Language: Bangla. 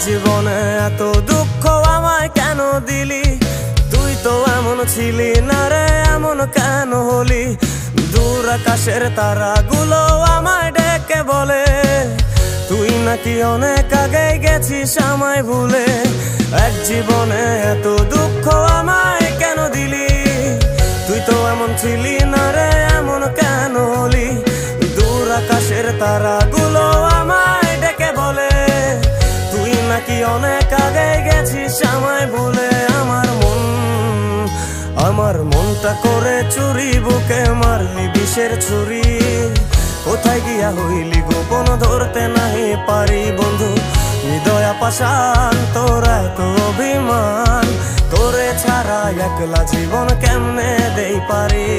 জীবনে এত দুঃখ আমায় কেন দিলি? তুই তো এমন ছিলি না রে, এমন কেন হলি? দূর আকাশের তারাগুলো আমায় ডেকে বলে তুই নাকি অনেক আগে গেছিস আমায় ভুলে। এক জীবনে এত দুঃখ আমায় কেন দিলি? তুই তো এমন ছিলি না রে, এমন কেন হলি? দূর আকাশের তারাগুলো আমায় ডেকে বলে তুই নাকি অনেক আগে গেছিস আমায় ভুলে। আমার মনটা করে চুরি, বুকে মারলি বিষের ছুরি। কোথায় গিয়া হইলি গোপন ধরতে নাহি পারি বন্ধু। হৃদয় পাষাণ তোর এত অভিমান, তোরে ছাড়া একলা জীবন কেমনে দেই পারি?